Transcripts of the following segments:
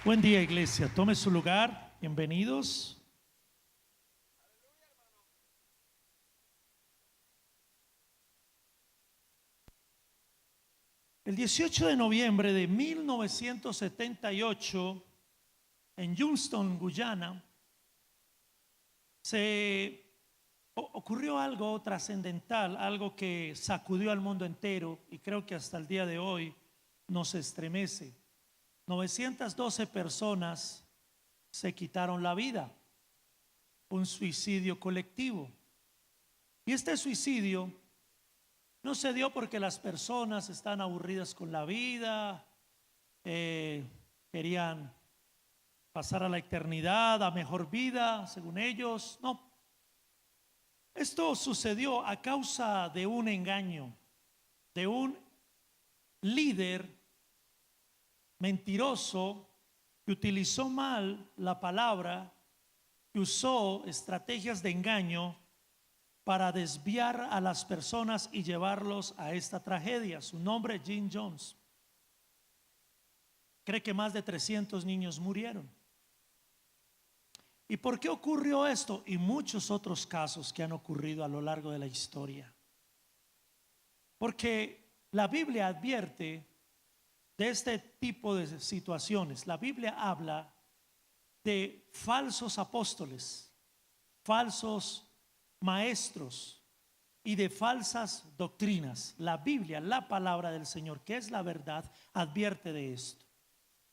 Buen día, iglesia. Tome su lugar. Bienvenidos. El 18 de noviembre de 1978, en Johnston, Guyana, ocurrió algo trascendental, algo que sacudió al mundo entero y creo que hasta el día de hoy nos estremece. 912 personas se quitaron la vida, un suicidio colectivo. Y este suicidio no se dio porque las personas están aburridas con la vida, querían pasar a la eternidad, a mejor vida, según ellos. No, esto sucedió a causa de un engaño, de un líder mentiroso que utilizó mal la palabra, que usó estrategias de engaño para desviar a las personas y llevarlos a esta tragedia. Su nombre, Jim Jones. Cree que más de 300 niños murieron. ¿Y por qué ocurrió esto? Y muchos otros casos que han ocurrido a lo largo de la historia. Porque la Biblia advierte de este tipo de situaciones. La Biblia habla de falsos apóstoles, falsos maestros y de falsas doctrinas. La Biblia, la palabra del Señor, que es la verdad, advierte de esto.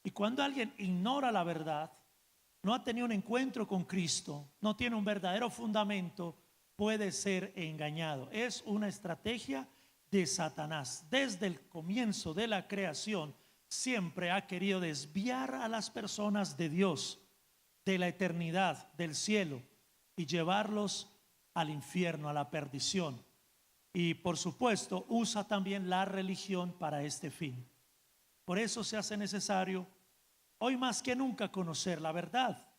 Y cuando alguien ignora la verdad, no ha tenido un encuentro con Cristo, no tiene un verdadero fundamento, puede ser engañado. Es una estrategia de Satanás. Desde el comienzo de la creación siempre ha querido desviar a las personas de Dios, de la eternidad, del cielo, y llevarlos al infierno, a la perdición. Y por supuesto usa también la religión para este fin. Por eso se hace necesario hoy más que nunca conocer la verdad.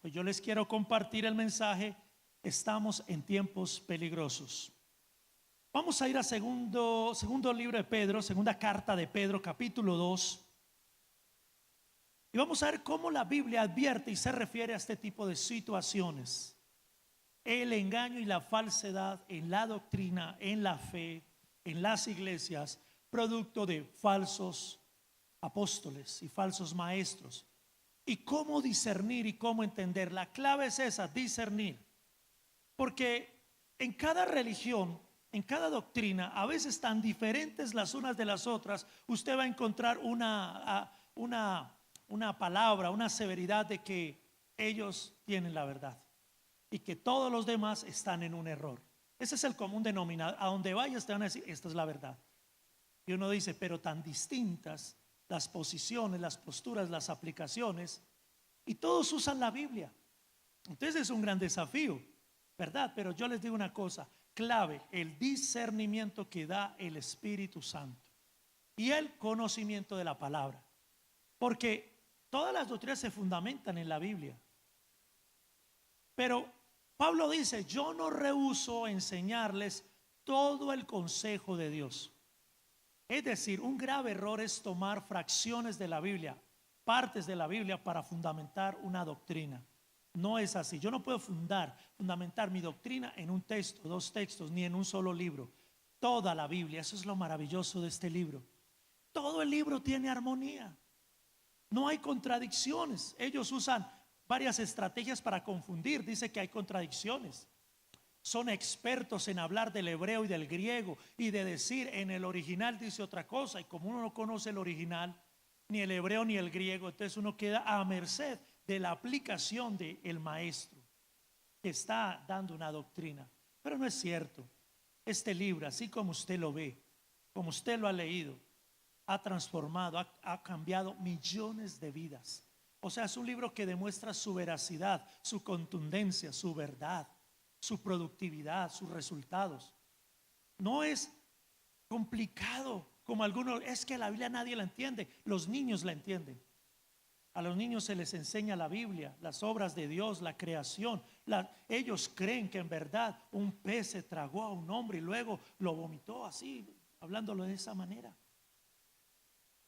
Hoy yo les quiero compartir el mensaje: estamos en tiempos peligrosos. Vamos a ir a segundo libro de Pedro, segunda carta de Pedro, capítulo 2. Y vamos a ver cómo la Biblia advierte y se refiere a este tipo de situaciones. El engaño y la falsedad en la doctrina, en la fe, en las iglesias, producto de falsos apóstoles y falsos maestros. Y cómo discernir y cómo entender. La clave es esa: discernir. Porque en cada religión, en cada doctrina, a veces tan diferentes las unas de las otras, usted va a encontrar una palabra, una severidad de que ellos tienen la verdad y que todos los demás están en un error. Ese es el común denominador. A donde vayas te van a decir: esta es la verdad. Y uno dice: pero tan distintas las posiciones, las posturas, las aplicaciones, y todos usan la Biblia. Entonces es un gran desafío, ¿verdad? Pero yo les digo una cosa clave: el discernimiento que da el Espíritu Santo y el conocimiento de la palabra. Porque todas las doctrinas se fundamentan en la Biblia. Pero Pablo dice: yo no rehúso enseñarles todo el consejo de Dios. Es decir, un grave error es tomar fracciones de la Biblia, partes de la Biblia, para fundamentar una doctrina. No es así. Yo no puedo fundamentar mi doctrina en un texto, dos textos, ni en un solo libro. Toda la Biblia, eso es lo maravilloso de este libro. Todo el libro tiene armonía. No hay contradicciones. Ellos usan varias estrategias para confundir. Dice que hay contradicciones. Son expertos en hablar del hebreo y del griego y de decir en el original dice otra cosa. Y como uno no conoce el original, ni el hebreo ni el griego, entonces uno queda a merced de la aplicación del maestro que está dando una doctrina. Pero no es cierto. Este libro, así como usted lo ve, como usted lo ha leído, ha transformado, ha cambiado millones de vidas. O sea, es un libro que demuestra su veracidad, su contundencia, su verdad, su productividad, sus resultados. No es complicado como algunos. Es que la Biblia nadie la entiende. Los niños la entienden. A los niños se les enseña la Biblia, las obras de Dios, la creación. Ellos creen que en verdad un pez se tragó a un hombre y luego lo vomitó, así, hablándolo de esa manera.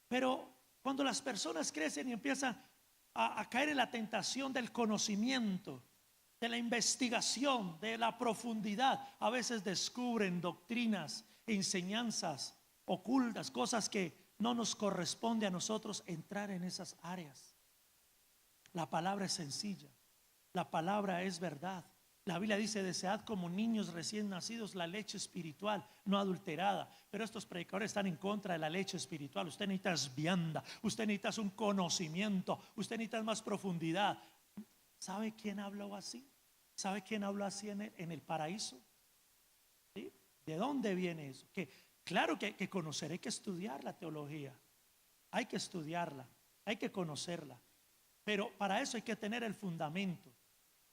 Pero cuando las personas crecen y empiezan a caer en la tentación del conocimiento, de la investigación, de la profundidad. A veces descubren doctrinas, enseñanzas ocultas, cosas que no nos corresponde a nosotros entrar en esas áreas. La palabra es sencilla, la palabra es verdad. La Biblia dice: desead como niños recién nacidos la leche espiritual, no adulterada. Pero estos predicadores están en contra de la leche espiritual. Usted necesita vianda, usted necesita un conocimiento, usted necesita más profundidad. ¿Sabe quién habló así? ¿Sabe quién habló así en el paraíso? ¿Sí? ¿De dónde viene eso? Que claro que hay que conocer, hay que estudiar la teología, hay que estudiarla, hay que conocerla. Pero para eso hay que tener el fundamento.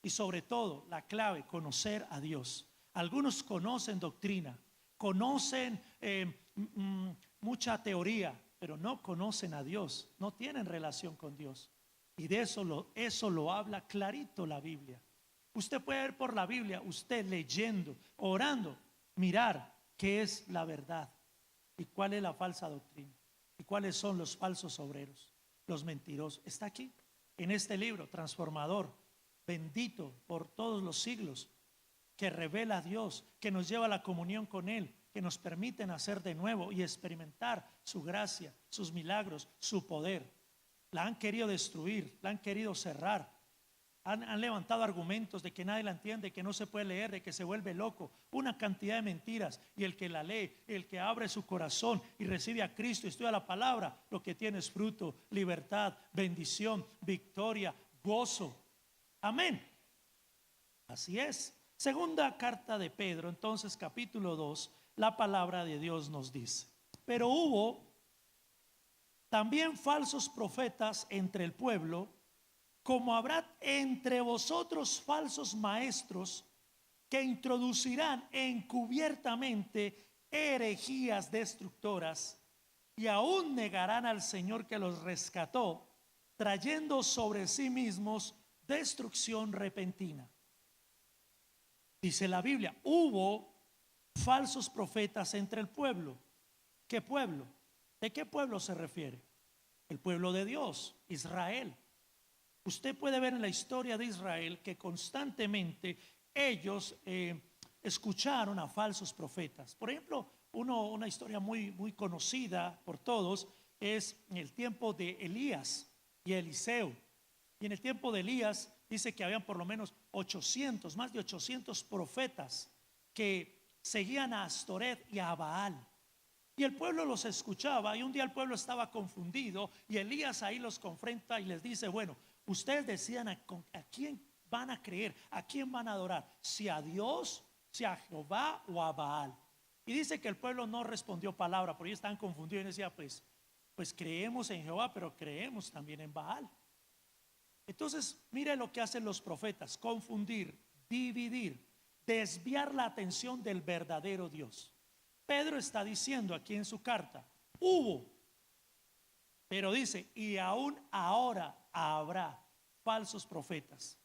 Y sobre todo, la clave, conocer a Dios. Algunos conocen doctrina, conocen mucha teoría, pero no conocen a Dios, no tienen relación con Dios. Y de eso lo habla clarito la Biblia. Usted puede ver por la Biblia, usted leyendo, orando, mirar qué es la verdad y cuál es la falsa doctrina y cuáles son los falsos obreros, los mentirosos. Está aquí, en este libro transformador, bendito por todos los siglos, que revela a Dios, que nos lleva a la comunión con Él, que nos permite nacer de nuevo y experimentar su gracia, sus milagros, su poder. La han querido destruir, la han querido cerrar, han levantado argumentos de que nadie la entiende, que no se puede leer, de que se vuelve loco, una cantidad de mentiras. Y el que la lee, el que abre su corazón y recibe a Cristo y estudia la palabra, lo que tiene es fruto, libertad, bendición, victoria, gozo. Amén. Así es. Segunda carta de Pedro, entonces capítulo 2, la palabra de Dios nos dice: pero hubo también falsos profetas entre el pueblo, como habrá entre vosotros falsos maestros que introducirán encubiertamente herejías destructoras, y aún negarán al Señor que los rescató, trayendo sobre sí mismos destrucción repentina. Dice la Biblia: hubo falsos profetas entre el pueblo. ¿Qué pueblo? ¿De qué pueblo se refiere? El pueblo de Dios, Israel. Usted puede ver en la historia de Israel que constantemente ellos escucharon a falsos profetas. Por ejemplo, una historia muy conocida por todos es en el tiempo de Elías y Eliseo. Y en el tiempo de Elías dice que habían por lo menos 800, más de 800 profetas que seguían a Astoret y a Baal. Y el pueblo los escuchaba, y un día el pueblo estaba confundido y Elías ahí los confronta y les dice: bueno, ustedes decidan a quién van a creer, a quién van a adorar, si a Dios, si a Jehová o a Baal. Y dice que el pueblo no respondió palabra, porque ellos estaban confundidos y decía: pues creemos en Jehová, pero creemos también en Baal. Entonces mire lo que hacen los profetas: confundir, dividir, desviar la atención del verdadero Dios. Pedro está diciendo aquí en su carta: hubo, pero dice, y aún ahora habrá falsos profetas.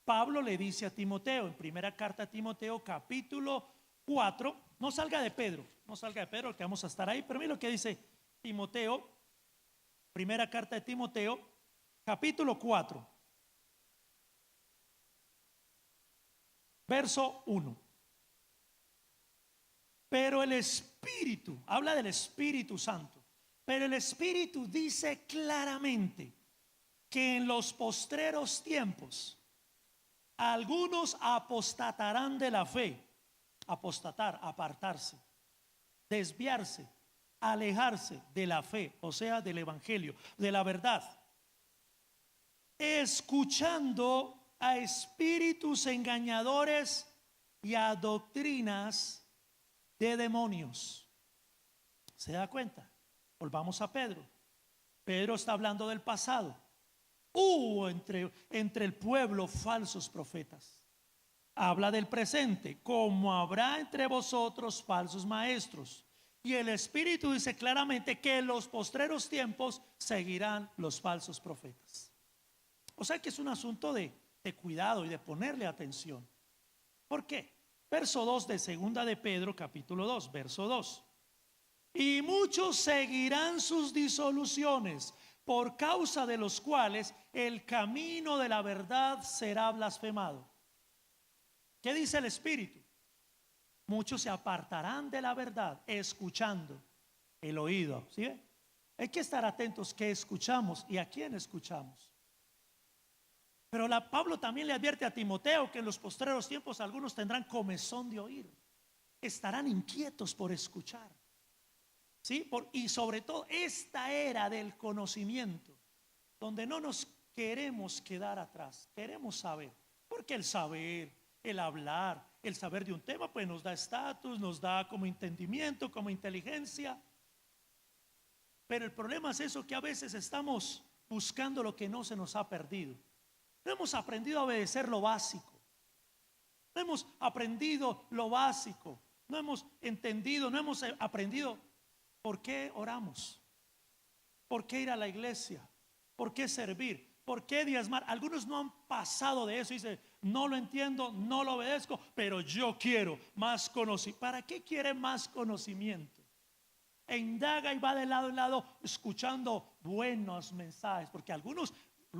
Pablo le dice a Timoteo en primera carta a Timoteo capítulo 4, no salga de Pedro, que vamos a estar ahí, pero mira lo que dice Timoteo, primera carta de Timoteo capítulo 4, verso 1. Pero el Espíritu, habla del Espíritu Santo, pero el Espíritu dice claramente que en los postreros tiempos algunos apostatarán de la fe. Apostatar, apartarse, desviarse, alejarse de la fe, o sea, del evangelio, de la verdad, escuchando a espíritus engañadores y a doctrinas de demonios. ¿Se da cuenta? Volvamos a Pedro. Pedro está hablando del pasado. Hubo entre el pueblo falsos profetas. Habla del presente: como habrá entre vosotros falsos maestros. Y el Espíritu dice claramente que en los postreros tiempos seguirán los falsos profetas. O sea que es un asunto de cuidado y de ponerle atención. ¿Por qué? Verso 2 de segunda de Pedro capítulo 2, verso 2. Y muchos seguirán sus disoluciones, por causa de los cuales el camino de la verdad será blasfemado. ¿Qué dice el Espíritu? Muchos se apartarán de la verdad, escuchando el oído. ¿Sí ve? Hay que estar atentos qué escuchamos y a quién escuchamos. Pero Pablo también le advierte a Timoteo que en los postreros tiempos algunos tendrán comezón de oír, estarán inquietos por escuchar. ¿Sí? Y sobre todo esta era del conocimiento, donde no nos queremos quedar atrás, queremos saber, porque el saber, el hablar, el saber de un tema, pues nos da estatus, nos da como entendimiento, como inteligencia. Pero el problema es eso, que a veces estamos buscando lo que no se nos ha perdido. No hemos aprendido a obedecer lo básico. No hemos aprendido lo básico. No hemos entendido, no hemos aprendido por qué oramos, por qué ir a la iglesia, por qué servir, por qué diezmar. Algunos no han pasado de eso y dicen, no lo entiendo, no lo obedezco, pero yo quiero más conocimiento. ¿Para qué quiere más conocimiento? E indaga y va de lado en lado escuchando buenos mensajes, porque algunos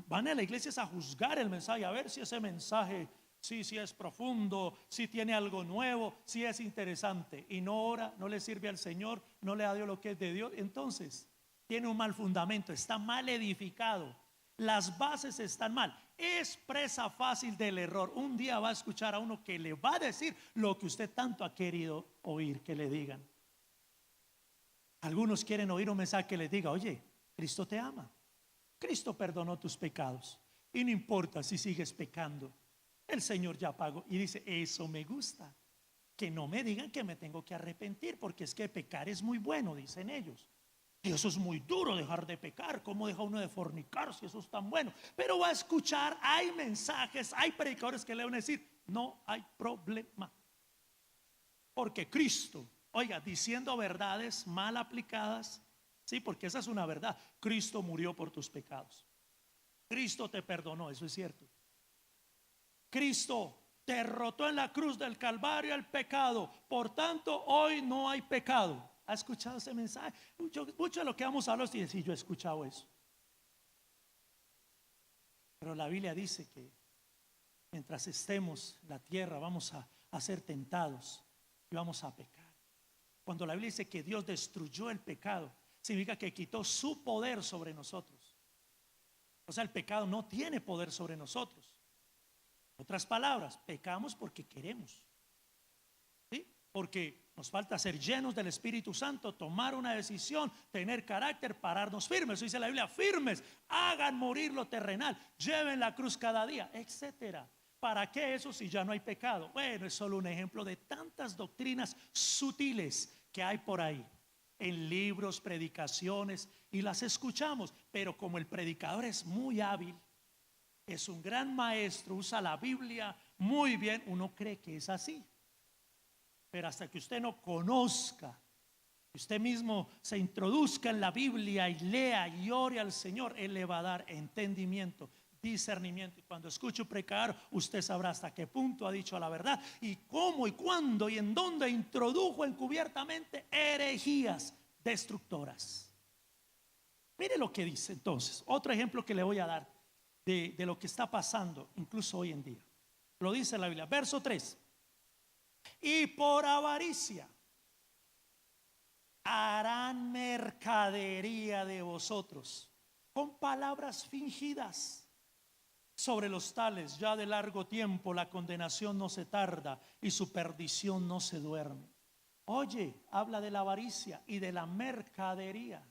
van a la iglesia a juzgar el mensaje, a ver si ese mensaje si es profundo, si tiene algo nuevo, si es interesante, y no ora, no le sirve al Señor, no le da Dios lo que es de Dios. Entonces tiene un mal fundamento, está mal edificado, las bases están mal, es presa fácil del error. Un día va a escuchar a uno que le va a decir lo que usted tanto ha querido oír que le digan. Algunos quieren oír un mensaje que les diga, oye, Cristo te ama, Cristo perdonó tus pecados y no importa si sigues pecando, el Señor ya pagó. Y dice, eso me gusta, que no me digan que me tengo que arrepentir, porque es que pecar es muy bueno, dicen ellos. Y eso es muy duro, dejar de pecar. ¿Cómo deja uno de fornicar si eso es tan bueno? Pero va a escuchar, hay mensajes, hay predicadores que le van a decir, no hay problema, porque Cristo, oiga, diciendo verdades mal aplicadas, sí, porque esa es una verdad. Cristo murió por tus pecados, Cristo te perdonó, eso es cierto. Cristo derrotó en la cruz del Calvario el pecado, por tanto hoy no hay pecado. ¿Ha escuchado ese mensaje? Mucho de lo que vamos a hablar es, sí, yo he escuchado eso. Pero la Biblia dice que mientras estemos en la tierra vamos a ser tentados y vamos a pecar. Cuando la Biblia dice que Dios destruyó el pecado, significa que quitó su poder sobre nosotros. O sea, el pecado no tiene poder sobre nosotros. En otras palabras, pecamos porque queremos, ¿sí? Porque nos falta ser llenos del Espíritu Santo, tomar una decisión, tener carácter, pararnos firmes. Eso dice la Biblia, firmes, hagan morir lo terrenal, lleven la cruz cada día, etcétera. ¿Para qué eso si ya no hay pecado? Bueno, es solo un ejemplo de tantas doctrinas sutiles que hay por ahí, en libros, predicaciones, y las escuchamos. Pero como el predicador es muy hábil, es un gran maestro, usa la Biblia muy bien, uno cree que es así. Pero hasta que usted no conozca, usted mismo se introduzca en la Biblia y lea y ore al Señor, Él le va a dar entendimiento, discernimiento. Y cuando escuche un predicador, usted sabrá hasta qué punto ha dicho la verdad y cómo y cuándo y en dónde introdujo encubiertamente herejías destructoras. Mire lo que dice entonces, otro ejemplo que le voy a dar de lo que está pasando incluso hoy en día. Lo dice la Biblia, verso 3. Y por avaricia harán mercadería de vosotros con palabras fingidas. Sobre los tales ya de largo tiempo la condenación no se tarda y su perdición no se duerme. Oye, habla de la avaricia y de la mercadería.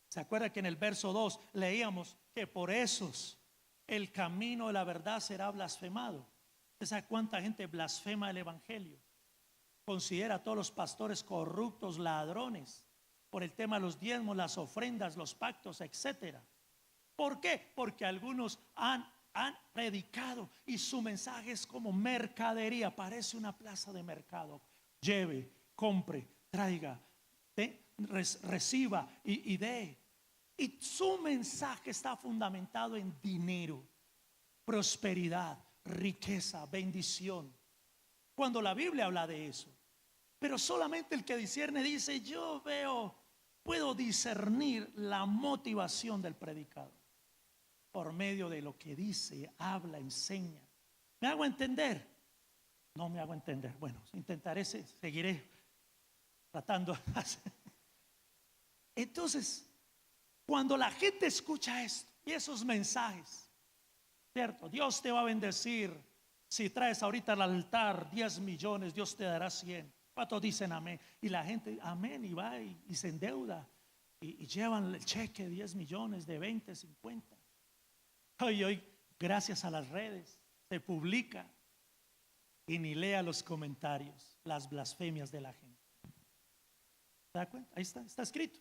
¿Se acuerda que en el verso 2 leíamos que por esos el camino de la verdad será blasfemado? ¿Usted sabe cuánta gente blasfema el evangelio? Considera a todos los pastores corruptos, ladrones, por el tema de los diezmos, las ofrendas, los pactos, etcétera. ¿Por qué? Porque algunos han predicado y su mensaje es como mercadería, parece una plaza de mercado. Lleve, compre, traiga, reciba y dé. Y su mensaje está fundamentado en dinero, prosperidad, riqueza, bendición. Cuando la Biblia habla de eso, pero solamente el que discierne dice, yo veo puedo discernir la motivación del predicador por medio de lo que dice, habla, enseña. ¿Me hago entender? No me hago entender. Bueno, intentaré, seguiré tratando. Entonces, cuando la gente escucha esto y esos mensajes, ¿cierto? Dios te va a bendecir. Si traes ahorita al altar 10 millones, Dios te dará 100. ¿Cuántos dicen amén? Y la gente, amén, y va y se endeuda. Y llevan el cheque de 10 millones, de 20, 50. Hoy, gracias a las redes, se publica y ni lea los comentarios, las blasfemias de la gente. ¿Se da cuenta? Ahí está escrito.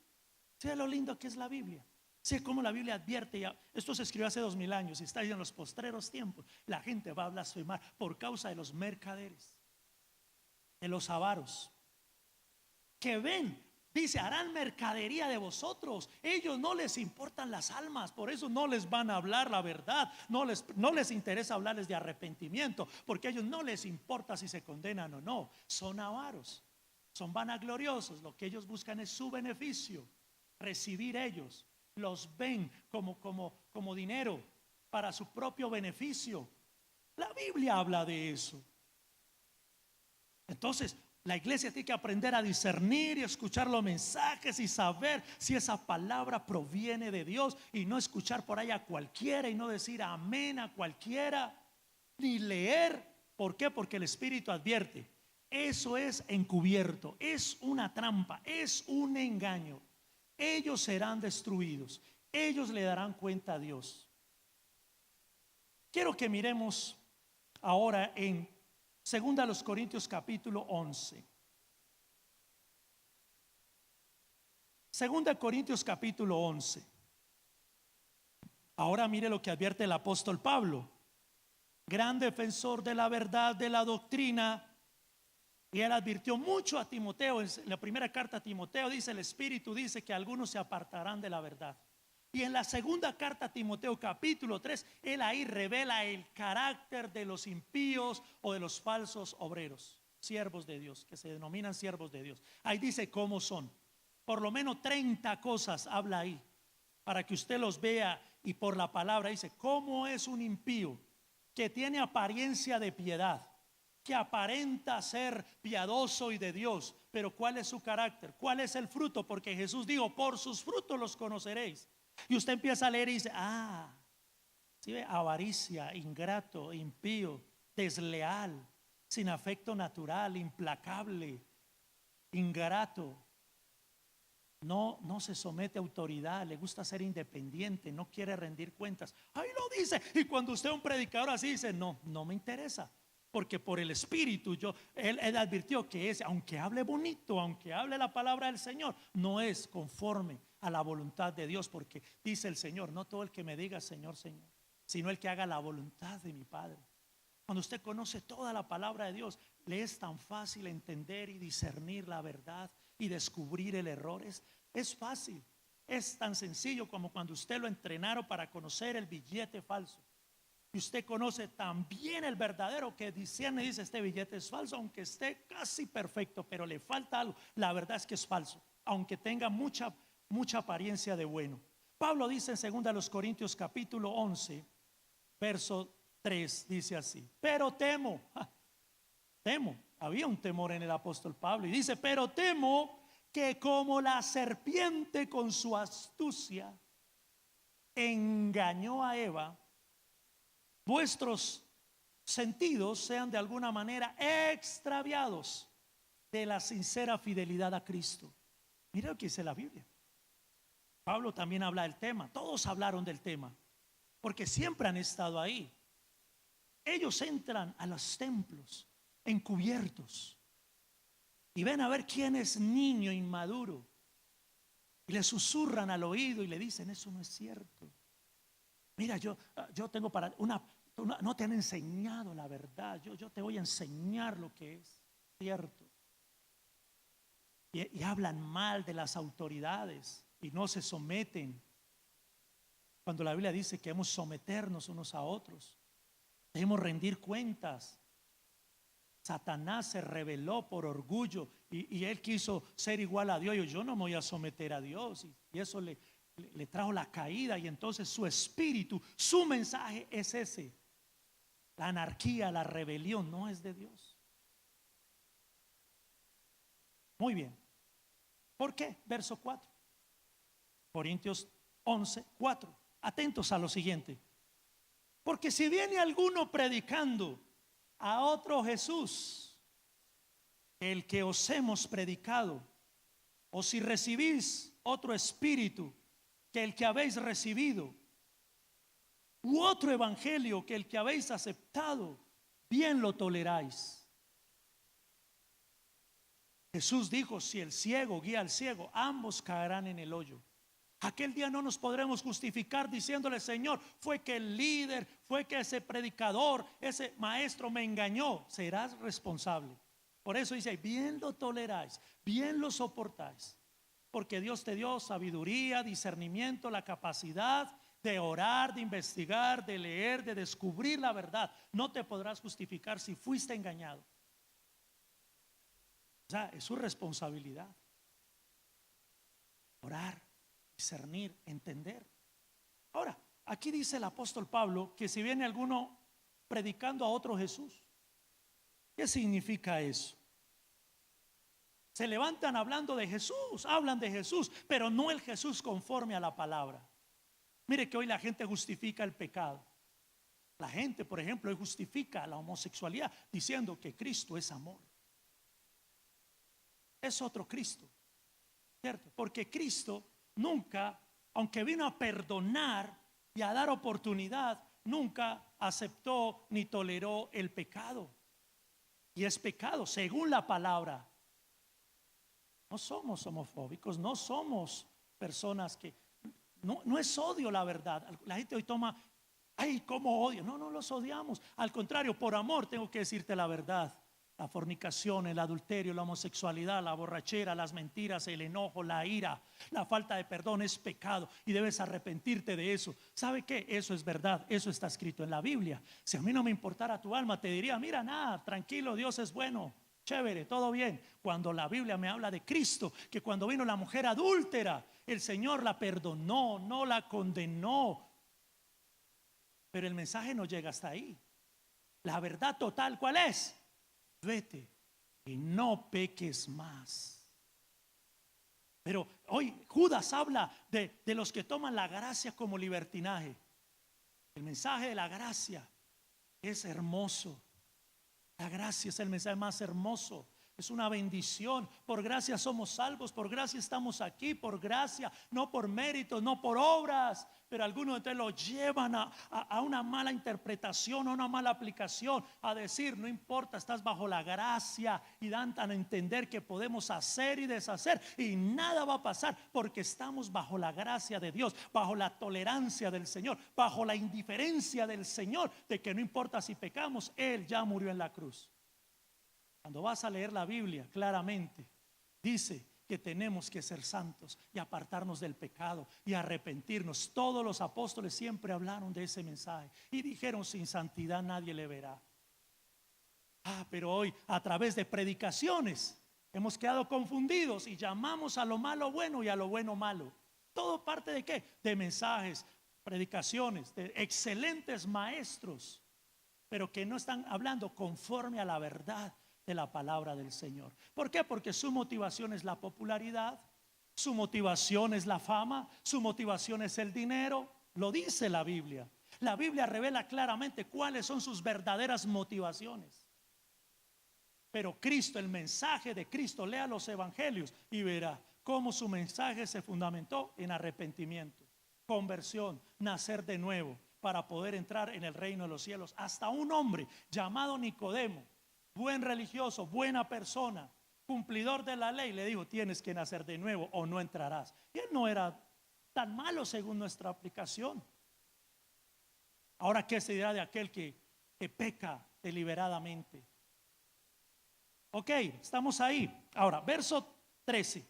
Sea lo lindo que es la Biblia. Sé cómo la Biblia advierte, ya, esto se escribió hace 2000 años y está en los postreros tiempos. La gente va a blasfemar por causa de los mercaderes, de los avaros, que ven, dice, harán mercadería de vosotros. Ellos no les importan las almas, por eso no les van a hablar la verdad. No les interesa hablarles de arrepentimiento, porque a ellos no les importa si se condenan o no. Son avaros, son vanagloriosos. Lo que ellos buscan es su beneficio, recibir ellos. Los ven como dinero para su propio beneficio. La Biblia habla de eso. Entonces, la iglesia tiene que aprender a discernir y escuchar los mensajes y saber si esa palabra proviene de Dios, y no escuchar por ahí a cualquiera y no decir amén a cualquiera, ni leer. ¿Por qué? Porque el Espíritu advierte. Eso es encubierto, es una trampa, es un engaño. Ellos serán destruidos, ellos le darán cuenta a Dios. Quiero que miremos ahora en 2 Corintios capítulo 11. 2 Corintios capítulo 11. Ahora mire lo que advierte el apóstol Pablo, gran defensor de la verdad, de la doctrina. Y él advirtió mucho a Timoteo. En la primera carta a Timoteo dice, el Espíritu dice que algunos se apartarán de la verdad. Y en la segunda carta a Timoteo capítulo 3, él ahí revela el carácter de los impíos o de los falsos obreros, siervos de Dios, que se denominan siervos de Dios. Ahí dice cómo son. Por lo menos 30 cosas habla ahí, para que usted los vea. Y por la palabra dice cómo es un impío que tiene apariencia de piedad, que aparenta ser piadoso y de Dios, pero ¿cuál es su carácter? ¿Cuál es el fruto? Porque Jesús dijo, por sus frutos los conoceréis. Y usted empieza a leer y dice, ¿sí ve? Avaricia, ingrato, impío, desleal, sin afecto natural, implacable, ingrato. No se somete a autoridad, le gusta ser independiente, no quiere rendir cuentas. Ahí lo dice. Y cuando usted es un predicador así dice, no me interesa. Porque por el Espíritu él advirtió que aunque hable bonito, aunque hable la palabra del Señor, no es conforme a la voluntad de Dios. Porque dice el Señor, no todo el que me diga Señor, Señor, sino el que haga la voluntad de mi Padre. Cuando usted conoce toda la palabra de Dios, le es tan fácil entender y discernir la verdad y descubrir el error. Es fácil, es tan sencillo como cuando usted lo entrenaron para conocer el billete falso. Y usted conoce también el verdadero, que discierne y dice, este billete es falso, aunque esté casi perfecto, pero le falta algo. La verdad es que es falso, aunque tenga mucha apariencia de bueno. Pablo dice en 2 Corintios capítulo 11, verso 3, dice así, pero temo, había un temor en el apóstol Pablo, y dice, pero temo que como la serpiente con su astucia engañó a Eva, vuestros sentidos sean de alguna manera extraviados de la sincera fidelidad a Cristo. Mira lo que dice la Biblia. Pablo también habla del tema. Todos hablaron del tema, porque siempre han estado ahí. Ellos entran a los templos encubiertos y ven a ver quién es niño inmaduro, y le susurran al oído y le dicen, eso no es cierto. Mira, yo tengo para no te han enseñado la verdad. Yo te voy a enseñar lo que es cierto. Y hablan mal de las autoridades y no se someten. Cuando la Biblia dice que debemos someternos unos a otros, debemos rendir cuentas. Satanás se rebeló por orgullo y él quiso ser igual a Dios. Yo no me voy a someter a Dios, y eso le trajo la caída. Y entonces su espíritu, su mensaje es ese: la anarquía, la rebelión no es de Dios. Muy bien. ¿Por qué? Verso 4. Corintios 11, 4. Atentos a lo siguiente: porque si viene alguno predicando a otro Jesús, el que os hemos predicado, o si recibís otro espíritu que el que habéis recibido, u otro evangelio que el que habéis aceptado, bien lo toleráis. Jesús dijo: si el ciego guía al ciego, ambos caerán en el hoyo. Aquel día no nos podremos justificar diciéndole: Señor, fue que el líder, fue que ese predicador, ese maestro me engañó. Serás responsable. Por eso dice: bien lo toleráis, bien lo soportáis, porque Dios te dio sabiduría, discernimiento, la capacidad de orar, de investigar, de leer, de descubrir la verdad. No te podrás justificar si fuiste engañado. O sea, es su responsabilidad orar, discernir, entender. Ahora, aquí dice el apóstol Pablo que si viene alguno predicando a otro Jesús, ¿qué significa eso? Se levantan hablando de Jesús, hablan de Jesús, pero no el Jesús conforme a la palabra. Mire que hoy la gente justifica el pecado. La gente, por ejemplo, hoy justifica la homosexualidad diciendo que Cristo es amor. Es otro Cristo, ¿cierto? Porque Cristo nunca, aunque vino a perdonar y a dar oportunidad, nunca aceptó ni toleró el pecado. Y es pecado según la palabra. No somos homofóbicos, no somos personas que no es odio la verdad. La gente hoy toma: ay, cómo odio. No los odiamos. Al contrario, por amor tengo que decirte la verdad. La fornicación, el adulterio, la homosexualidad, la borrachera, las mentiras, el enojo, la ira, la falta de perdón es pecado y debes arrepentirte de eso. ¿Sabe qué? Eso es verdad, eso está escrito en la Biblia. Si a mí no me importara tu alma, te diría: mira, nada, tranquilo, Dios es bueno, chévere, todo bien. Cuando la Biblia me habla de Cristo, que cuando vino la mujer adúltera, el Señor la perdonó, no la condenó. Pero el mensaje no llega hasta ahí. La verdad total, ¿cuál es? Vete y no peques más. Pero hoy Judas habla de los que toman la gracia como libertinaje. El mensaje de la gracia es hermoso. La gracia es el mensaje más hermoso. Es una bendición. Por gracia somos salvos, por gracia estamos aquí, por gracia, no por méritos, no por obras. Pero algunos de ustedes lo llevan a una mala interpretación, a una mala aplicación, a decir: no importa, estás bajo la gracia, y dan a entender que podemos hacer y deshacer y nada va a pasar, porque estamos bajo la gracia de Dios, bajo la tolerancia del Señor, bajo la indiferencia del Señor, de que no importa si pecamos, Él ya murió en la cruz. Cuando vas a leer la Biblia, claramente dice que tenemos que ser santos y apartarnos del pecado y arrepentirnos. Todos los apóstoles siempre hablaron de ese mensaje y dijeron: sin santidad nadie le verá. Pero hoy, a través de predicaciones, hemos quedado confundidos y llamamos a lo malo bueno y a lo bueno malo. Todo parte de ¿qué? De mensajes, predicaciones, de excelentes maestros, pero que no están hablando conforme a la verdad de la palabra del Señor. ¿Por qué? Porque su motivación es la popularidad, su motivación es la fama, su motivación es el dinero. Lo dice la Biblia. La Biblia revela claramente cuáles son sus verdaderas motivaciones. Pero Cristo, el mensaje de Cristo, lea los evangelios y verá cómo su mensaje se fundamentó en arrepentimiento, conversión, nacer de nuevo para poder entrar en el reino de los cielos. Hasta un hombre llamado Nicodemo, buen religioso, buena persona, cumplidor de la ley, le dijo: tienes que nacer de nuevo o no entrarás. Y él no era tan malo según nuestra aplicación. Ahora, ¿qué se dirá de aquel que peca deliberadamente? Ok, estamos ahí. Ahora, verso 13.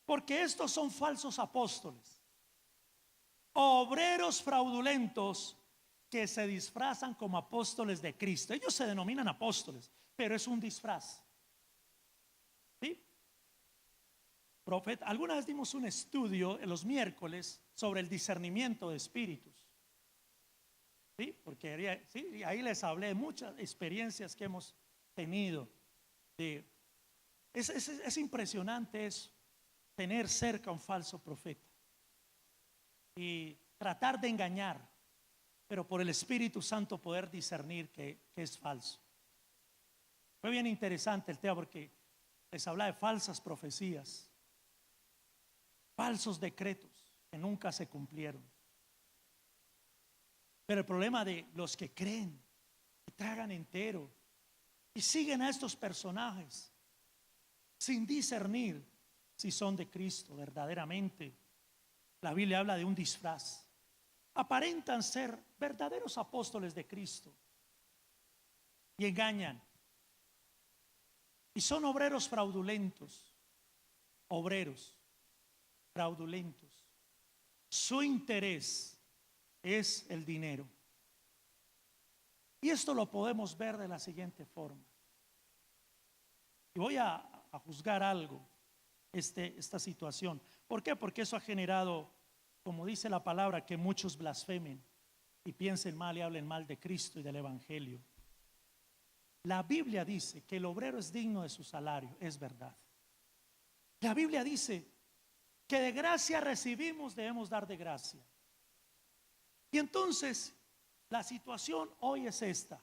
Porque estos son falsos apóstoles, obreros fraudulentos, que se disfrazan como apóstoles de Cristo. Ellos se denominan apóstoles, pero es un disfraz. ¿Sí? Profeta, alguna vez dimos un estudio en los miércoles sobre el discernimiento de espíritus. ¿Sí? Porque ¿sí? Ahí les hablé de muchas experiencias que hemos tenido. Es impresionante eso, tener cerca a un falso profeta y tratar de engañar, pero por el Espíritu Santo poder discernir que es falso. Fue bien interesante el tema porque les habla de falsas profecías, falsos decretos que nunca se cumplieron. Pero el problema de los que creen, que tragan entero y siguen a estos personajes sin discernir si son de Cristo verdaderamente. La Biblia habla de un disfraz. Aparentan ser verdaderos apóstoles de Cristo y engañan. Y son obreros fraudulentos. Obreros fraudulentos. Su interés es el dinero. Y esto lo podemos ver de la siguiente forma. Y voy a juzgar algo, esta situación. ¿Por qué? Porque eso ha generado, como dice la palabra, que muchos blasfemen y piensen mal y hablen mal de Cristo y del Evangelio. La Biblia dice que el obrero es digno de su salario, es verdad. La Biblia dice que de gracia recibimos, debemos dar de gracia. Y entonces la situación hoy es esta.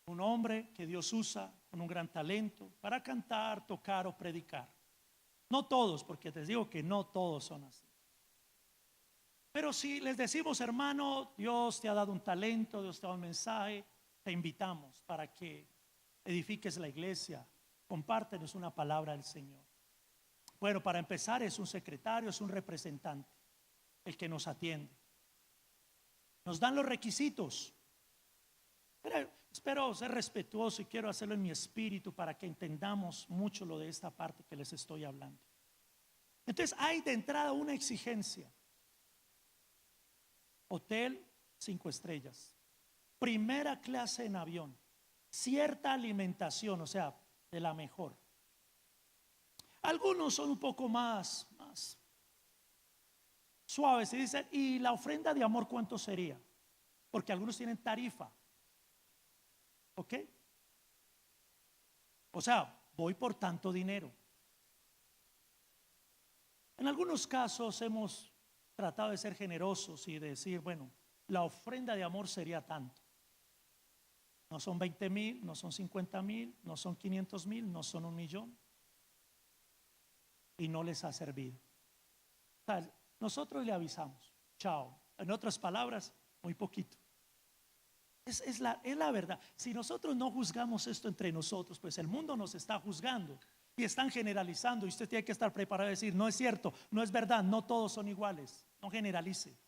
Un hombre que Dios usa con un gran talento para cantar, tocar o predicar. No todos, porque les digo que no todos son así. Pero si les decimos, hermano, Dios te ha dado un talento, Dios te ha dado un mensaje, te invitamos para que edifiques la iglesia, compártenos una palabra del Señor. Bueno, para empezar es un secretario, es un representante el que nos atiende. Nos dan los requisitos. Pero espero ser respetuoso y quiero hacerlo en mi espíritu para que entendamos mucho lo de esta parte que les estoy hablando. Entonces hay de entrada una exigencia. Hotel 5 estrellas, primera clase en avión, cierta alimentación, o sea, de la mejor. Algunos son un poco más suaves y dicen, ¿y la ofrenda de amor cuánto sería? Porque algunos tienen tarifa. ¿Ok? O sea, voy por tanto dinero. En algunos casos hemos tratado de ser generosos y de decir, bueno, la ofrenda de amor sería tanto. No son 20,000, no son 50,000, no son 500,000, no son 1,000,000. Y no les ha servido. O sea, nosotros le avisamos, chao. En otras palabras, muy poquito. Es la verdad. Si nosotros no juzgamos esto entre nosotros, pues el mundo nos está juzgando y están generalizando. Y usted tiene que estar preparado a decir, no es cierto, no es verdad, no todos son iguales. No generalice.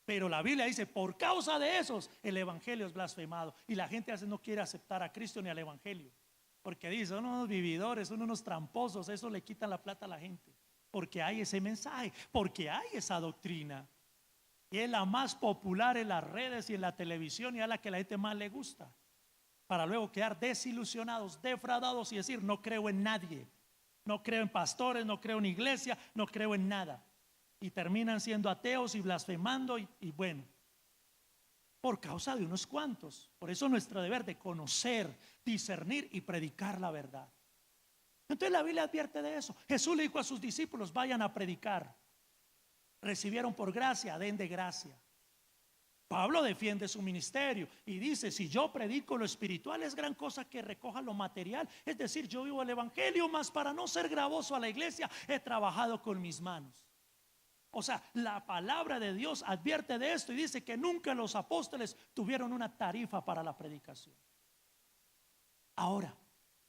Pero la Biblia dice, por causa de esos, el evangelio es blasfemado. Y la gente a veces no quiere aceptar a Cristo ni al evangelio. Porque dice, son unos vividores, son unos tramposos, eso le quitan la plata a la gente. Porque hay ese mensaje, porque hay esa doctrina. Y es la más popular en las redes y en la televisión y a la que la gente más le gusta. Para luego quedar desilusionados, defraudados y decir, no creo en nadie. No creo en pastores, no creo en iglesia, no creo en nada. Y terminan siendo ateos y blasfemando y bueno, por causa de unos cuantos. Por eso nuestro deber de conocer, discernir y predicar la verdad. Entonces la Biblia advierte de eso. Jesús le dijo a sus discípulos, vayan a predicar. Recibieron por gracia, den de gracia. Pablo defiende su ministerio y dice, si yo predico lo espiritual es gran cosa que recoja lo material. Es decir, yo vivo el evangelio, mas para no ser gravoso a la iglesia he trabajado con mis manos. O sea, la palabra de Dios advierte de esto y dice que nunca los apóstoles tuvieron una tarifa para la predicación. Ahora,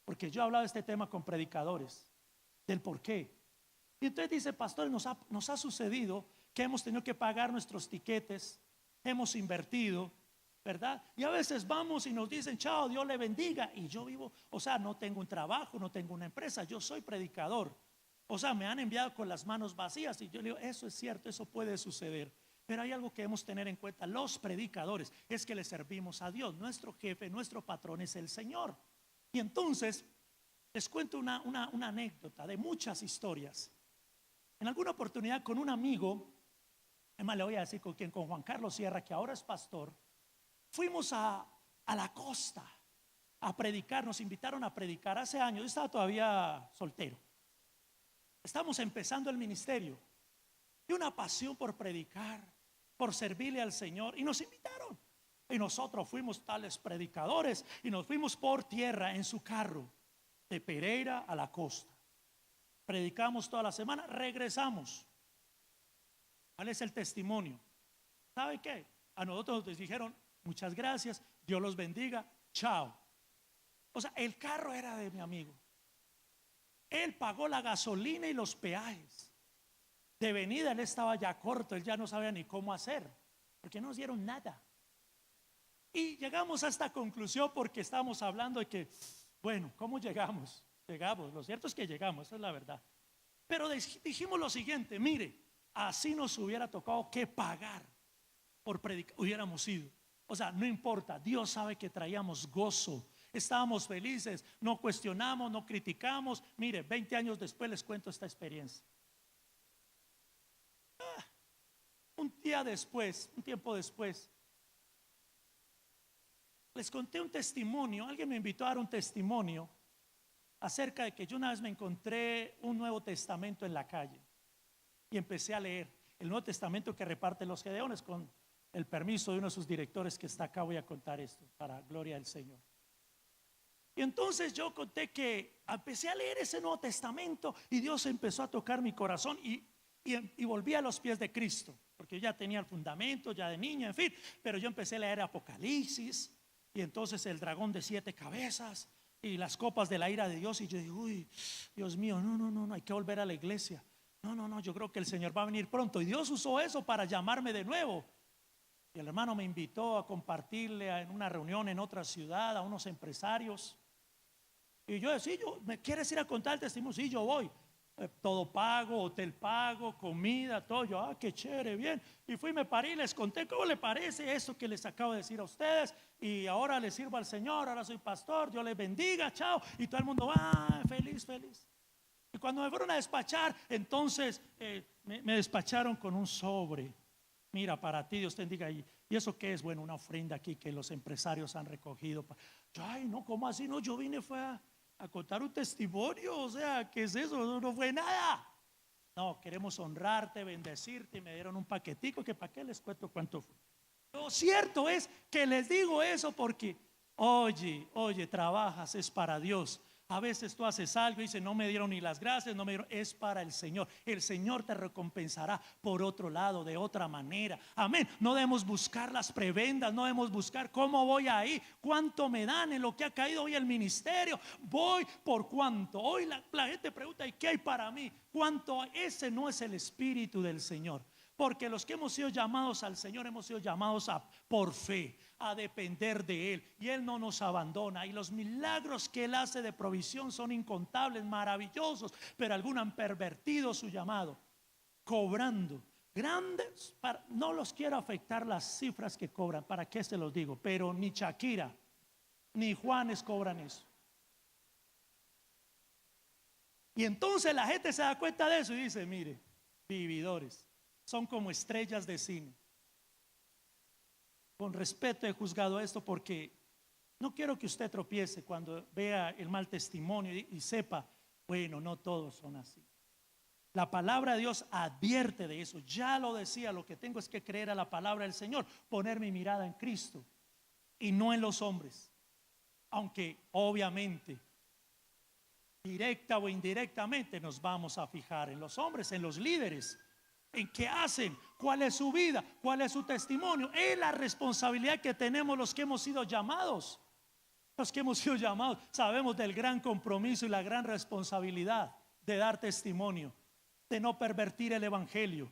porque yo he hablado de este tema con predicadores, del por qué. Y entonces dice, pastor, nos ha sucedido que hemos tenido que pagar nuestros tiquetes, hemos invertido, ¿verdad? Y a veces vamos y nos dicen, chao, Dios le bendiga. Y yo vivo, o sea, no tengo un trabajo, no tengo una empresa, yo soy predicador. O sea, me han enviado con las manos vacías. Y yo le digo, eso es cierto, eso puede suceder. Pero hay algo que debemos tener en cuenta los predicadores, es que le servimos a Dios. Nuestro jefe, nuestro patrón es el Señor. Y entonces les cuento una anécdota de muchas historias. En alguna oportunidad con un amigo, además le voy a decir con quién, con Juan Carlos Sierra, que ahora es pastor, fuimos a la costa a predicar. Nos invitaron a predicar hace años. Yo estaba todavía soltero. Estamos empezando el ministerio y una pasión por predicar, por servirle al Señor, y nos invitaron. Y nosotros fuimos tales predicadores y nos fuimos por tierra en su carro de Pereira a la costa. Predicamos toda la semana, regresamos. ¿Cuál es el testimonio? ¿Sabe qué? A nosotros nos dijeron muchas gracias, Dios los bendiga, chao. O sea, el carro era de mi amigo. Él pagó la gasolina y los peajes. De venida él estaba ya corto, él ya no sabía ni cómo hacer, porque no nos dieron nada. Y llegamos a esta conclusión porque estábamos hablando de que, bueno, ¿cómo llegamos? Llegamos, lo cierto es que llegamos, esa es la verdad. Pero dijimos lo siguiente: mire, así nos hubiera tocado que pagar por predicar, hubiéramos ido. O sea, no importa, Dios sabe que traíamos gozo, estábamos felices, no cuestionamos, no criticamos. Mire, 20 años después les cuento esta experiencia. Un tiempo después, les conté un testimonio. Alguien me invitó a dar un testimonio acerca de que yo una vez me encontré un Nuevo Testamento en la calle y empecé a leer el Nuevo Testamento que reparten los Gedeones. Con el permiso de uno de sus directores que está acá, voy a contar esto para gloria del Señor. Y entonces yo conté que empecé a leer ese Nuevo Testamento y Dios empezó a tocar mi corazón y volví a los pies de Cristo, porque yo ya tenía el fundamento ya de niño, en fin. Pero yo empecé a leer Apocalipsis y entonces el dragón de 7 cabezas y las copas de la ira de Dios. Y yo digo, uy, Dios mío, no, hay que volver a la iglesia. No, yo creo que el Señor va a venir pronto. Y Dios usó eso para llamarme de nuevo. Y el hermano me invitó a compartirle en una reunión en otra ciudad a unos empresarios. Y yo decía, ¿me quieres ir a contar el testimonio? Sí, yo voy. Todo pago, hotel pago, comida, todo. Yo, qué chévere, bien. Y fui, me paré y les conté cómo le parece eso que les acabo de decir a ustedes. Y ahora les sirvo al Señor, ahora soy pastor, Dios les bendiga, chao. Y todo el mundo va, feliz. Y cuando me fueron a despachar, entonces me despacharon con un sobre. Mira, para ti, Dios te bendiga. ¿Y eso qué es? Bueno, una ofrenda aquí que los empresarios han recogido. Yo, no, ¿cómo así? No, yo vine fue a contar un testimonio. O sea, ¿qué es eso? No fue nada. No, queremos honrarte, bendecirte. Y me dieron un paquetico que para qué les cuento cuánto fue. Lo cierto es que les digo eso porque, oye, trabajas, es para Dios. A veces tú haces algo y dices, no me dieron ni las gracias, no me dieron. Es para el Señor. El Señor te recompensará por otro lado, de otra manera. Amén. No debemos buscar las prebendas, no debemos buscar cómo voy ahí, cuánto me dan en lo que ha caído hoy el ministerio. Voy por cuánto. Hoy la gente pregunta, ¿y qué hay para mí? ¿Cuánto? Ese no es el espíritu del Señor. Porque los que hemos sido llamados al Señor hemos sido llamados por fe, a depender de Él. Y Él no nos abandona. Y los milagros que Él hace de provisión son incontables, maravillosos. Pero algunos han pervertido su llamado, cobrando grandes. No los quiero afectar las cifras que cobran. ¿Para qué se los digo? Pero ni Shakira ni Juanes cobran eso. Y entonces la gente se da cuenta de eso y dice, mire, vividores. Son como estrellas de cine. Con respeto he juzgado esto porque no quiero que usted tropiece cuando vea el mal testimonio y sepa, bueno, no todos son así. La palabra de Dios advierte de eso. Ya lo decía, lo que tengo es que creer a la palabra del Señor, poner mi mirada en Cristo y no en los hombres. Aunque obviamente, directa o indirectamente, nos vamos a fijar en los hombres, en los líderes. ¿En qué hacen? ¿Cuál es su vida? ¿Cuál es su testimonio? Es la responsabilidad que tenemos los que hemos sido llamados. Los que hemos sido llamados sabemos del gran compromiso y la gran responsabilidad de dar testimonio, de no pervertir el evangelio,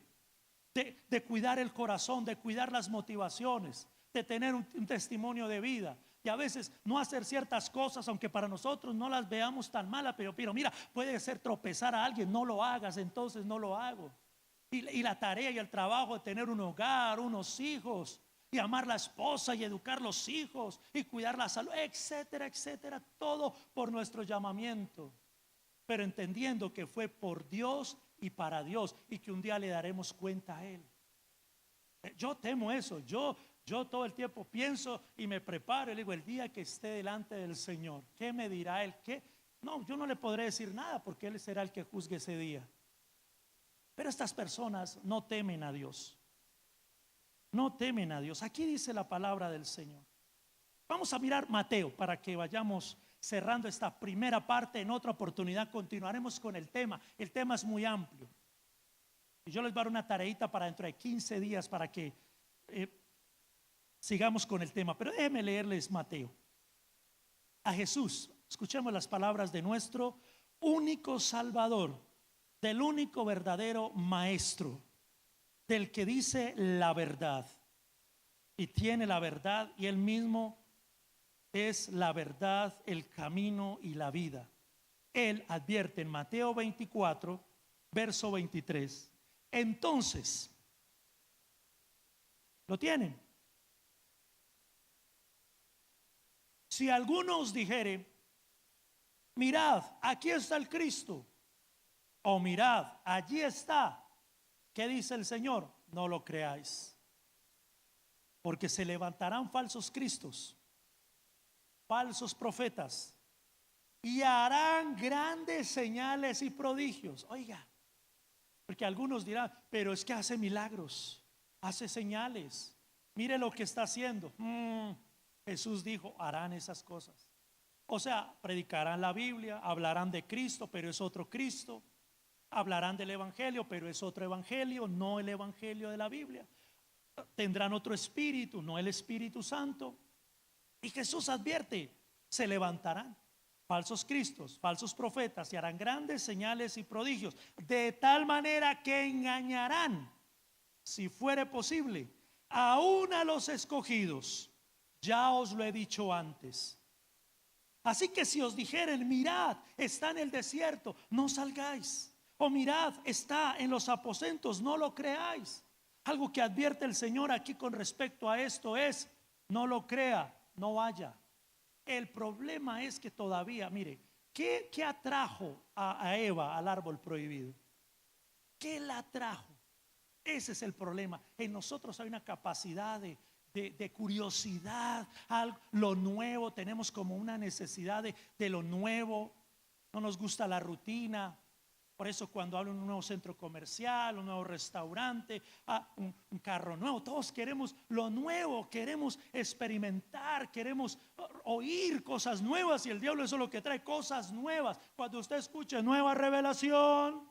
de cuidar el corazón, de cuidar las motivaciones, de tener un testimonio de vida. Y a veces no hacer ciertas cosas, aunque para nosotros no las veamos tan malas, pero mira, puede ser tropezar a alguien, no lo hagas, entonces no lo hago. y la tarea y el trabajo de tener un hogar, unos hijos, y amar la esposa y educar los hijos y cuidar la salud, etcétera, etcétera, todo por nuestro llamamiento, pero entendiendo que fue por Dios y para Dios, y que un día le daremos cuenta a Él. Yo temo eso. Yo todo el tiempo pienso y me preparo y le digo, el día que esté delante del Señor, ¿qué me dirá Él? ¿Qué? No, yo no le podré decir nada, porque Él será el que juzgue ese día. Pero estas personas no temen a Dios. No temen a Dios. Aquí dice la palabra del Señor. Vamos a mirar Mateo para que vayamos cerrando esta primera parte. En otra oportunidad continuaremos con el tema. El tema es muy amplio. Y yo les voy a dar una tareita para dentro de 15 días para que sigamos con el tema. Pero déjenme leerles Mateo. A Jesús, escuchemos las palabras de nuestro único Salvador, del único verdadero Maestro, del que dice la verdad y tiene la verdad, y Él mismo es la verdad, el camino y la vida. Él advierte en Mateo 24, verso 23. Entonces, ¿lo tienen? Si alguno os dijere, mirad, aquí está el Cristo, o mirad, allí está, ¿qué dice el Señor? No lo creáis, porque se levantarán falsos cristos, falsos profetas, y harán grandes señales y prodigios. Oiga, porque algunos dirán, pero es que hace milagros, hace señales, mire lo que está haciendo. Jesús dijo, harán esas cosas. O sea, predicarán la Biblia, hablarán de Cristo, pero es otro Cristo. Hablarán del Evangelio, pero es otro Evangelio, no el Evangelio de la Biblia. Tendrán otro espíritu, no el Espíritu Santo. Y Jesús advierte, se levantarán falsos cristos, falsos profetas, y harán grandes señales y prodigios, de tal manera que engañarán, si fuere posible, aún a los escogidos. Ya os lo he dicho antes. Así que si os dijeren, mirad, está en el desierto, no salgáis. O mirad, está en los aposentos, no lo creáis. Algo que advierte el Señor aquí con respecto a esto es, no lo crea, no vaya. El problema es que todavía, mire, ¿qué atrajo a Eva al árbol prohibido? ¿Qué la atrajo? Ese es el problema. En nosotros hay una capacidad de curiosidad a lo nuevo. Tenemos como una necesidad de lo nuevo. No nos gusta la rutina. Por eso cuando hablan de un nuevo centro comercial, un nuevo restaurante, un carro nuevo, todos queremos lo nuevo, queremos experimentar, queremos oír cosas nuevas, y el diablo eso es lo que trae, cosas nuevas. Cuando usted escuche nueva revelación,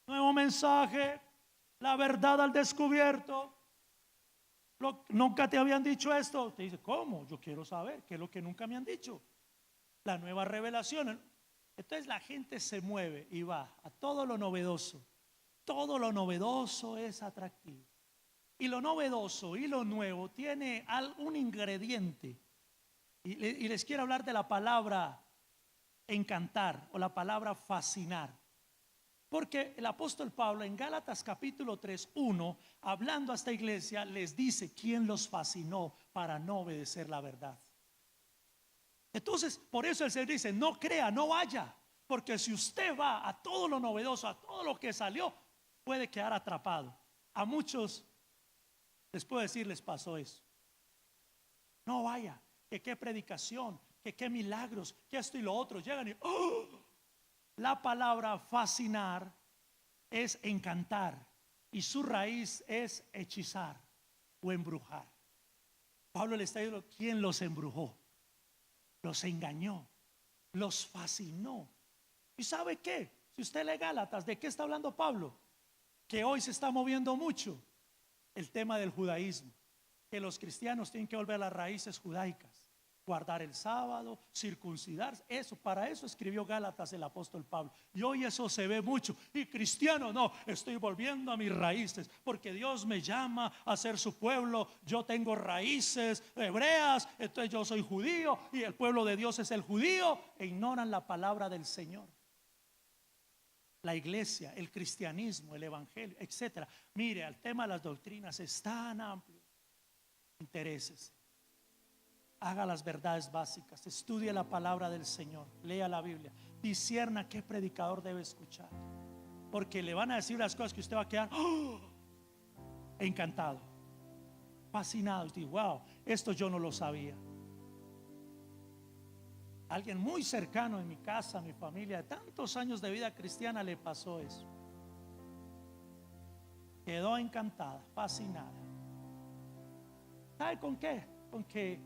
nuevo mensaje, la verdad al descubierto, nunca te habían dicho esto, te dice, ¿cómo? Yo quiero saber qué es lo que nunca me han dicho. La nueva revelación. Entonces la gente se mueve y va a todo lo novedoso. Todo lo novedoso es atractivo. Y lo novedoso y lo nuevo tiene un ingrediente. Y les quiero hablar de la palabra encantar o la palabra fascinar. Porque el apóstol Pablo en Gálatas capítulo 3, 1, hablando a esta iglesia, les dice quién los fascinó para no obedecer la verdad. Entonces, por eso el Señor dice, no crea, no vaya, porque si usted va a todo lo novedoso, a todo lo que salió, puede quedar atrapado. A muchos les puedo decir, les pasó eso. No vaya, que qué predicación, que qué milagros, que esto y lo otro. Llegan y la palabra fascinar es encantar, y su raíz es hechizar o embrujar. Pablo le está diciendo, ¿quién los embrujó? Los engañó, los fascinó. ¿Y sabe qué? Si usted lee Gálatas, ¿de qué está hablando Pablo? Que hoy se está moviendo mucho el tema del judaísmo, que los cristianos tienen que volver a las raíces judaicas, guardar el sábado, circuncidarse. Eso, para eso escribió Gálatas el apóstol Pablo. Y hoy eso se ve mucho. Y cristiano, no, estoy volviendo a mis raíces, porque Dios me llama a ser su pueblo. Yo tengo raíces hebreas, entonces yo soy judío, y el pueblo de Dios es el judío, e ignoran la palabra del Señor. la iglesia, el cristianismo, el evangelio, etcétera. Mire, el tema de las doctrinas es tan amplio. Intereses. Haga las verdades básicas, estudie la palabra del Señor, lea la Biblia, discierna qué predicador debe escuchar, porque le van a decir las cosas que usted va a quedar encantado, fascinado. Y wow, esto yo no lo sabía. Alguien muy cercano en mi casa, mi familia, de tantos años de vida cristiana, le pasó eso. Quedó encantada, fascinada. ¿Sabe con qué? Con que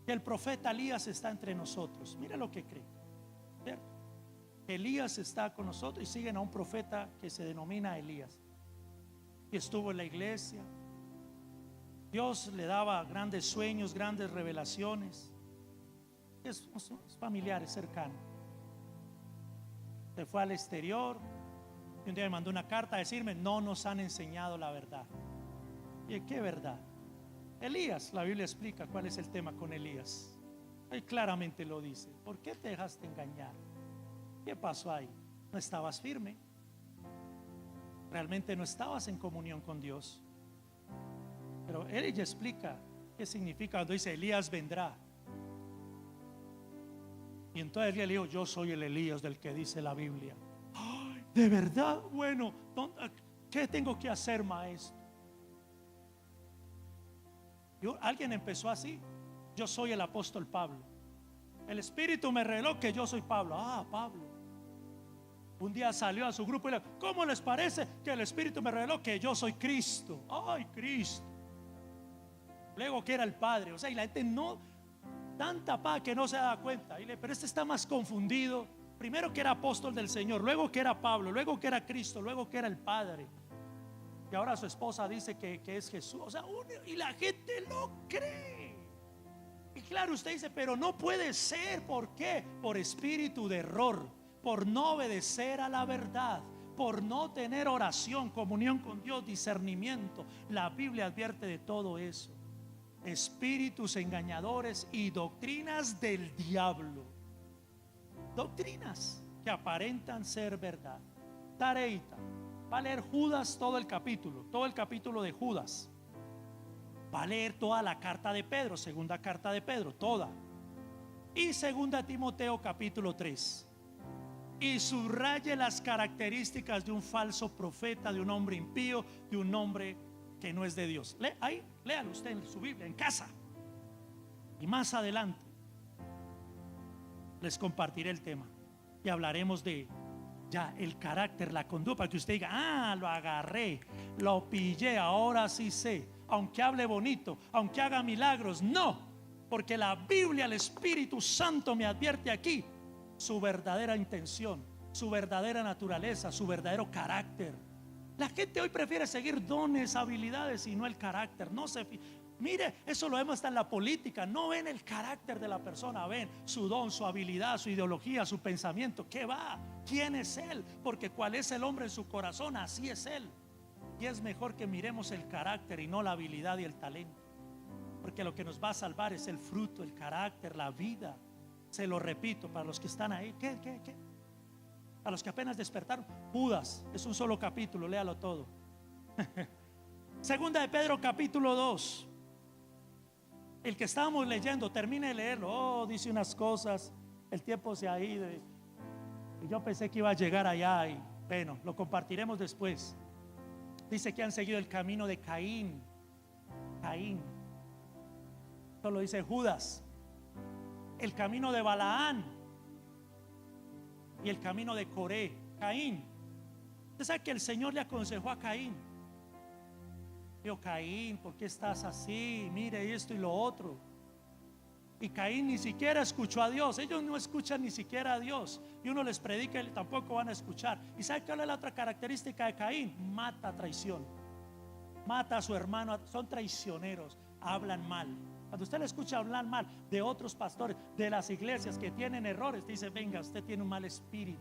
el profeta Elías está entre nosotros. Mire lo que cree, ¿cierto? Elías está con nosotros y siguen a un profeta que se denomina Elías, y estuvo en la iglesia. Dios le daba grandes sueños, grandes revelaciones. Es familiar, es cercano. Se fue al exterior y un día me mandó una carta a decirme: no nos han enseñado la verdad. ¿Y qué verdad? Elías, la Biblia explica cuál es el tema con Elías. Ahí claramente lo dice. ¿Por qué te dejaste engañar? ¿Qué pasó ahí? No estabas firme. Realmente no estabas en comunión con Dios. Pero él ya explica qué significa cuando dice Elías vendrá. Y entonces Elías le dijo: yo soy el Elías del que dice la Biblia. ¡Ay, de verdad! Bueno, ¿qué tengo que hacer, maestro? Alguien empezó así: yo soy el apóstol Pablo. El Espíritu me reveló que yo soy Pablo. Ah, Pablo. Un día salió a su grupo y le dijo: ¿cómo les parece que el Espíritu me reveló que yo soy Cristo? Ay, Cristo. Luego que era el Padre. O sea, y la gente no, tanta paz que no se da cuenta. Pero este está más confundido. Primero que era apóstol del Señor, luego que era Pablo, luego que era Cristo, luego que era el Padre. Y ahora su esposa dice que es Jesús. O sea, y la gente lo cree. Y claro, usted dice: pero no puede ser. ¿Por qué? Por espíritu de error, por no obedecer a la verdad, por no tener oración, comunión con Dios, discernimiento. La Biblia advierte de todo eso. Espíritus engañadores y doctrinas del diablo. Doctrinas que aparentan ser verdad. Tareita: va a leer Judas todo el capítulo de Judas. Va a leer toda la carta de Pedro, segunda carta de Pedro, toda. Y segunda Timoteo capítulo 3. Y subraye las características de un falso profeta, de un hombre impío, de un hombre que no es de Dios. Ahí, léalo usted en su Biblia, en casa. Y más adelante les compartiré el tema y hablaremos de ya el carácter, la conducta, para que usted diga: ah, lo agarré, lo pillé, ahora sí sé. Aunque hable bonito, aunque haga milagros, no, porque la Biblia, el Espíritu Santo me advierte aquí su verdadera intención, su verdadera naturaleza, su verdadero carácter. La gente hoy prefiere seguir dones, habilidades y no el carácter. Mire, eso lo vemos hasta en la política. No ven el carácter de la persona, ven su don, su habilidad, su ideología, su pensamiento. ¿Qué va? ¿Quién es él? Porque cuál es el hombre en su corazón, así es él. Y es mejor que miremos el carácter y no la habilidad y el talento, porque lo que nos va a salvar es el fruto, el carácter, la vida. Se lo repito para los que están ahí. ¿Qué? A los que apenas despertaron. Judas es un solo capítulo, léalo todo. Segunda de Pedro capítulo 2. El que estábamos leyendo, termine de leerlo. Oh, dice unas cosas, el tiempo se ha ido y yo pensé que iba a llegar allá, y bueno, lo compartiremos después. Dice que han seguido el camino de Caín. Solo dice Judas. El camino de Balaán y el camino de Coré. Caín. Usted sabe que el Señor le aconsejó a Caín. Dijo: Caín, ¿por qué estás así? Mire esto y lo otro. Y Caín ni siquiera escuchó a Dios. Ellos no escuchan ni siquiera a Dios. Y uno les predica y tampoco van a escuchar. ¿Y sabe cuál es la otra característica de Caín? Mata, traición. Mata a su hermano. Son traicioneros, hablan mal. Cuando usted le escucha hablar mal de otros pastores, de las iglesias que tienen errores, dice: venga, usted tiene un mal espíritu.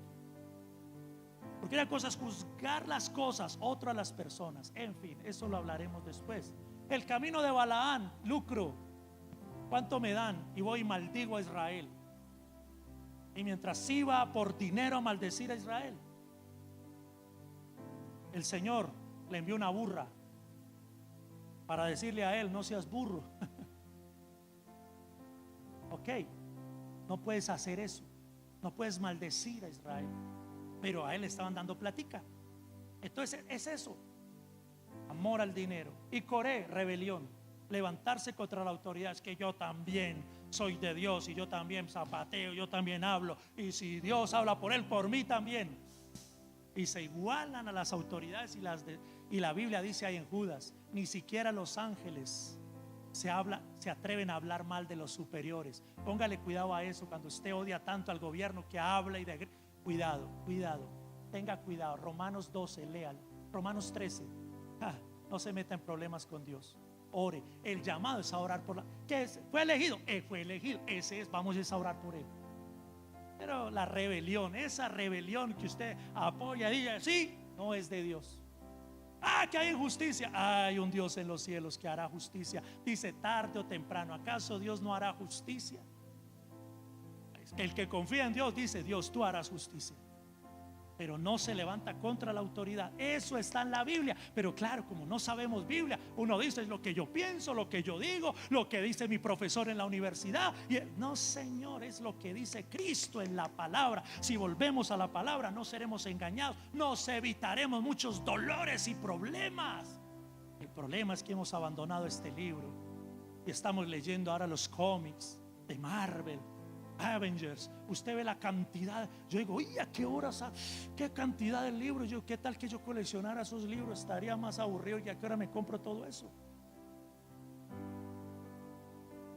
Porque una cosa es juzgar las cosas, otra las personas. En fin, eso lo hablaremos después. El camino de Balaán, lucro. ¿Cuánto me dan? Y voy y maldigo a Israel. Y mientras iba por dinero a maldecir a Israel, el Señor le envió una burra para decirle a él: no seas burro. Ok, no puedes hacer eso, no puedes maldecir a Israel, pero a él le estaban dando plática. Entonces es eso: amor al dinero. Y Coré, rebelión, levantarse contra la autoridad. Es que yo también soy de Dios, y yo también zapateo, yo también hablo, y si Dios habla por él, por mí también. Y se igualan a las autoridades, y la Biblia dice ahí en Judas: ni siquiera los ángeles se atreven a hablar mal de los superiores. Póngale cuidado a eso cuando usted odia tanto al gobierno que habla cuidado, tenga cuidado. Romanos 12, léalo. Romanos 13. No se meta en problemas con Dios. Ore. El llamado es a orar por ¿qué es? Fue elegido, fue elegido. Ese es, vamos a orar por él. Pero la rebelión, esa rebelión que usted apoya, diga sí, no es de Dios. Que hay injusticia. Hay un Dios en los cielos que hará justicia. Dice: tarde o temprano. ¿Acaso Dios no hará justicia? El que confía en Dios dice: Dios, tú harás justicia. Pero no se levanta contra la autoridad. Eso está en la Biblia. Pero claro, como no sabemos Biblia, uno dice: es lo que yo pienso, lo que yo digo, lo que dice mi profesor en la universidad. No, Señor, es lo que dice Cristo en la palabra. Si volvemos a la palabra, no seremos engañados, nos evitaremos muchos dolores y problemas. El problema es que hemos abandonado este libro y estamos leyendo ahora los cómics de Marvel, Avengers. Usted ve la cantidad. Yo digo: oye, ¿a qué horas? ¿Qué cantidad de libros? Yo, ¿qué tal que yo coleccionara esos libros? Estaría más aburrido. ¿Y a qué hora me compro todo eso?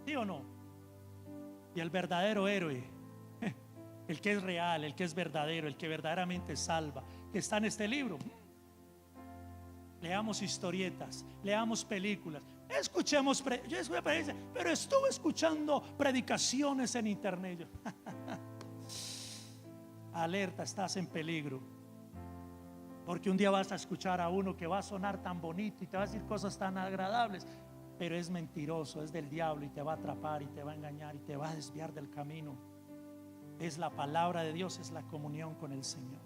¿Sí o no? Y el verdadero héroe, el que es real, el que es verdadero, el que verdaderamente salva, que está en este libro. Leamos historietas, leamos películas, escuchemos yo pero estuve escuchando predicaciones en internet. Alerta, estás en peligro, porque un día vas a escuchar a uno que va a sonar tan bonito y te va a decir cosas tan agradables, pero es mentiroso, es del diablo, y te va a atrapar y te va a engañar y te va a desviar del camino. Es la palabra de Dios, es la comunión con el Señor.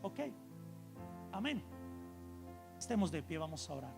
Ok, amén. Estemos de pie, vamos a orar.